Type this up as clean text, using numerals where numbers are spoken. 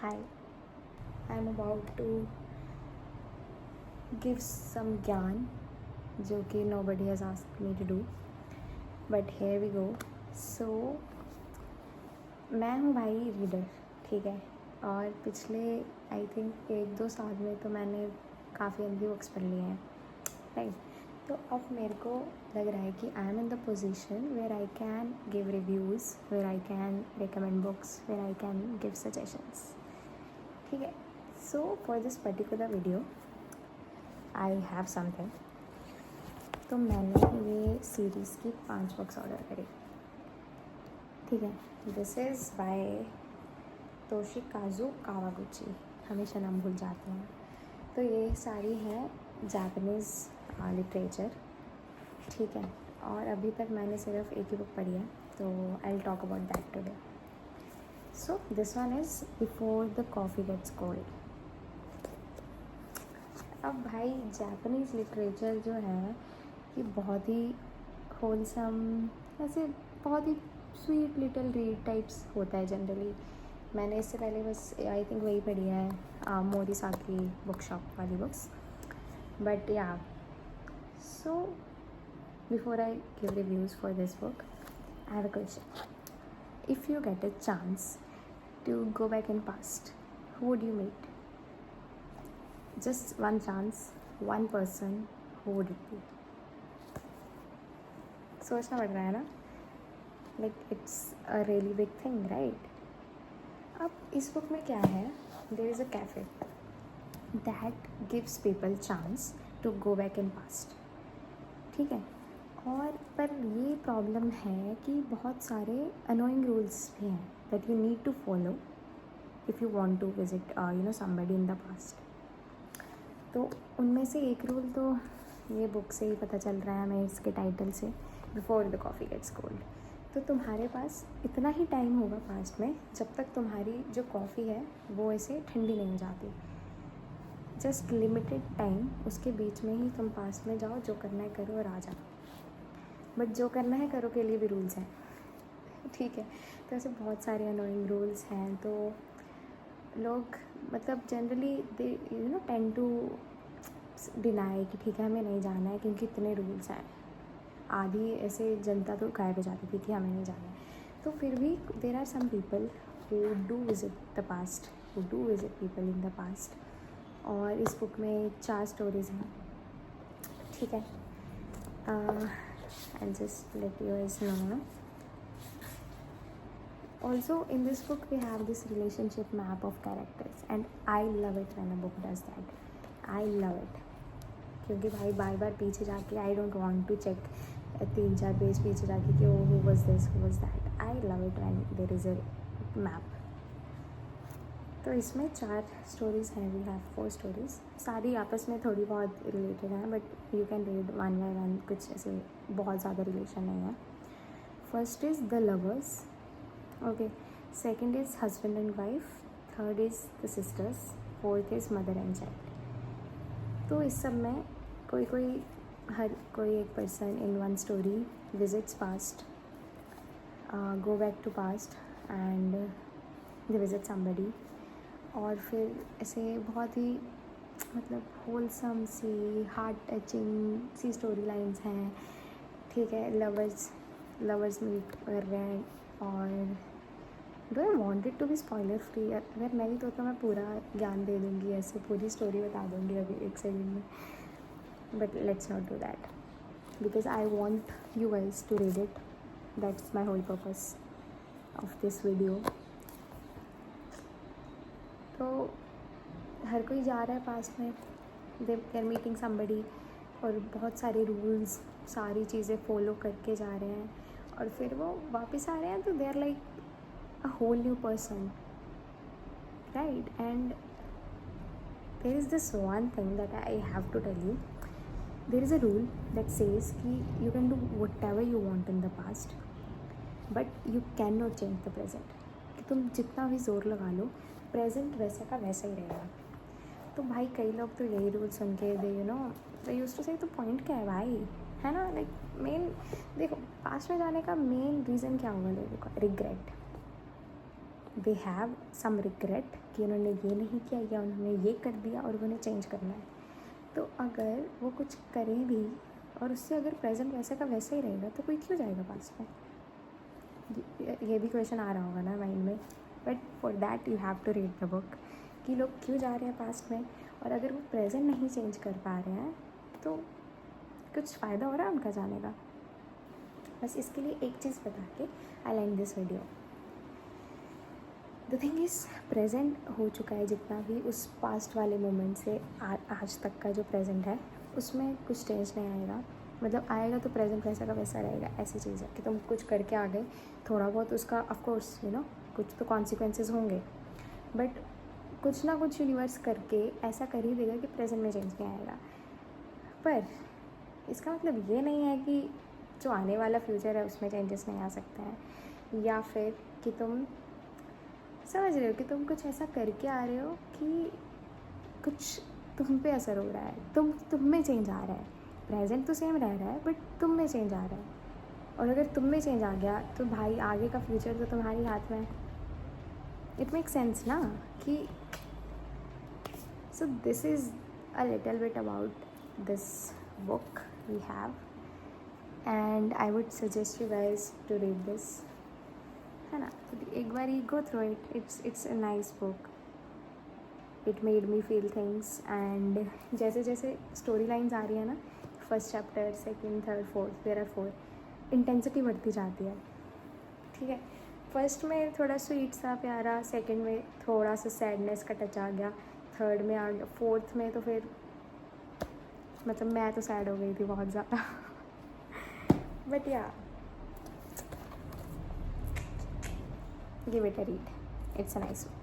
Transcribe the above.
Hi, I'm about to give some ज्ञान जो कि nobody has asked me to do, but here we go. So मैं हूँ भाई रीडर, ठीक है, और पिछले आई थिंक 1-2 साल में तो मैंने काफ़ी अंधी बुक्स पढ़ ली हैं, राइट. तो अब मेरे को लग रहा है कि I am in the position where I can give reviews, where I can recommend books, where I can give suggestions, ठीक है. So for this particular video I have something. तो मैंने ये सीरीज़ की 5 बुक्स ऑर्डर करी, ठीक है. This is by तोशिकाज़ु Kawaguchi, हमेशा नाम भूल जाते हैं. तो ये सारी हैं जापानीज़ लिटरेचर, ठीक है. और अभी तक मैंने सिर्फ एक ही बुक पढ़ी है, तो I will talk about that today. So this one is before the coffee gets cold. अब भाई जापानीज़ लिटरेचर जो है ये बहुत ही होलसम, ऐसे बहुत ही स्वीट लिटिल रीड टाइप्स होता है जनरली. मैंने इससे पहले बस आई थिंक वही पढ़ी है, मोरीसाकी बुक शॉप वाली बुक्स. बट या, so before I give reviews for this book, I have a question. If you get a chance to go back in past, who would you meet? Just one chance, one person, who would it be? सोचना पड़ रहा है ना, like it's a really big thing, right? अब इस book में क्या है, there is a cafe that gives people chance to go back in past, ठीक है. और पर ये प्रॉब्लम है कि बहुत सारे अनोइंग रूल्स भी हैं that you need to follow if you want to visit somebody in the past. तो उनमें से एक रूल तो ये बुक से ही पता चल रहा है हमें, इसके टाइटल से, before the coffee gets cold. तो तुम्हारे पास इतना ही टाइम होगा पास्ट में जब तक तुम्हारी जो कॉफ़ी है वो ऐसे ठंडी नहीं हो जाती. जस्ट लिमिटेड टाइम, उसके बीच में ही तुम पास्ट में जाओ, जो करना है करो और आ जाओ. बट जो करना है करो के लिए भी रूल्स हैं, ठीक है. तो ऐसे बहुत सारे अनोइंग रूल्स हैं. तो लोग मतलब generally they tend to deny कि ठीक है हमें नहीं जाना है क्योंकि इतने रूल्स हैं. आधी ऐसे जनता तो गायब हो जाती थी कि हमें नहीं जाना है. तो फिर भी there are some people who do visit the past, who do visit people in the past. और इस बुक में 4 स्टोरीज़ हैं, ठीक है. I'll just let you guys know. Also in this book we have this relationship map of characters and I love it when a book does that. I love it क्योंकि भाई बार बार पीछे जाके I don't want to check 3-4 page पीछे जाके कि who was this, who was that. I love it when there is a map. तो इसमें 4 stories हैं. वी हैव 4 स्टोरीज़, सारी आपस में थोड़ी बहुत रिलेटेड हैं, but you can read one by one. कुछ ऐसे बहुत ज़्यादा रिलेशन नहीं है. First is the lovers, okay. Second is husband and wife. Third is the sisters. Fourth is mother and child. तो इस सब में हर कोई एक person in one story visits past, go back to past and they visit somebody. और फिर ऐसे बहुत ही मतलब होलसम सी, हार्ट टचिंग सी स्टोरी लाइन्स हैं, ठीक है. लवर्स मीट कर रहे हैं. और do I want it to be spoiler free. अगर नहीं तो मैं पूरा ज्ञान दे दूँगी, ऐसे पूरी स्टोरी बता दूँगी अभी 1 सेकंड में. But let's not do that because I want you guys to read it. That's my whole purpose of this video. तो हर कोई जा रहा है पास्ट में, दे आर मीटिंग समबडी, और बहुत सारे रूल्स, सारी चीज़ें फॉलो करके जा रहे हैं. और फिर वो वापस आ रहे हैं तो they are like a whole new person, right. And there is this one thing that I have to tell you. There is a rule that says कि you can do whatever you want in the past but you can not change the present. कि तुम जितना भी ज़ोर लगा लो, present वैसा का वैसा ही रहेगा. तो भाई कई लोग तो यही रूल सुन के दे यूज्ड टू से तो पॉइंट क्या है भाई, है ना. लाइक मेन देखो, पास्ट में जाने का मेन रीज़न क्या होगा लोगों का? Regret. They have some regret कि उन्होंने ये नहीं किया या उन्होंने ये कर दिया और उन्हें चेंज करना है। तो अगर वो कुछ करें भी और उससे अगर प्रेजेंट वैसे का वैसे ही रहेगा तो कोई क्यों जाएगा पास्ट में? ये भी क्वेश्चन आ रहा होगा ना माइंड में, but for that you have to read the book कि लोग क्यों जा रहे हैं पास्ट में, और अगर वो प्रेजेंट नहीं चेंज कर पा रहे हैं तो कुछ फ़ायदा हो रहा है उनका जाने का। बस इसके लिए एक चीज़ बता के I end this video. The thing is present हो चुका है जितना भी उस पास्ट वाले मोमेंट से आज तक का जो प्रेजेंट है उसमें कुछ चेंज नहीं आएगा। मतलब आएगा तो प्रेजेंट वैसा का वैसा रहेगा। ऐसी चीज़ है कि तुम कुछ करके आ गए, थोड़ा बहुत उसका ऑफकोर्स कुछ तो कॉन्सिक्वेंसेस होंगे, बट कुछ ना कुछ यूनिवर्स करके ऐसा कर ही देगा कि प्रेजेंट में चेंज नहीं आएगा। पर इसका मतलब ये नहीं है कि जो आने वाला फ्यूचर है उसमें चेंजेस नहीं आ सकते हैं, या फिर कि तुम समझ रहे हो कि तुम कुछ ऐसा करके आ रहे हो कि कुछ तुम पे असर हो रहा है, तुम में चेंज आ रहा है। प्रेजेंट तो सेम रह रहा है बट तुम में चेंज आ रहा है, और अगर तुम में चेंज आ गया तो भाई आगे का फ्यूचर तो तुम्हारे हाथ में है। इट मेक सेंस ना कि so this is a little bit about this book we have, and I would suggest you guys to read this, है ना। तो एक बार ही go through it, it's a nice book. It made me feel things, and जैसे जैसे story lines आ रही है ना, first chapter, second, third, fourth, there are 4, intensity बढ़ती जाती है। ठीक है, फर्स्ट में थोड़ा स्वीट सा प्यारा, सेकंड में थोड़ा सा सैडनेस का टच आ गया, थर्ड में आ गया, फोर्थ में तो फिर मतलब मैं तो सैड हो गई थी बहुत ज़्यादा। बट या give it a read, it's a nice book.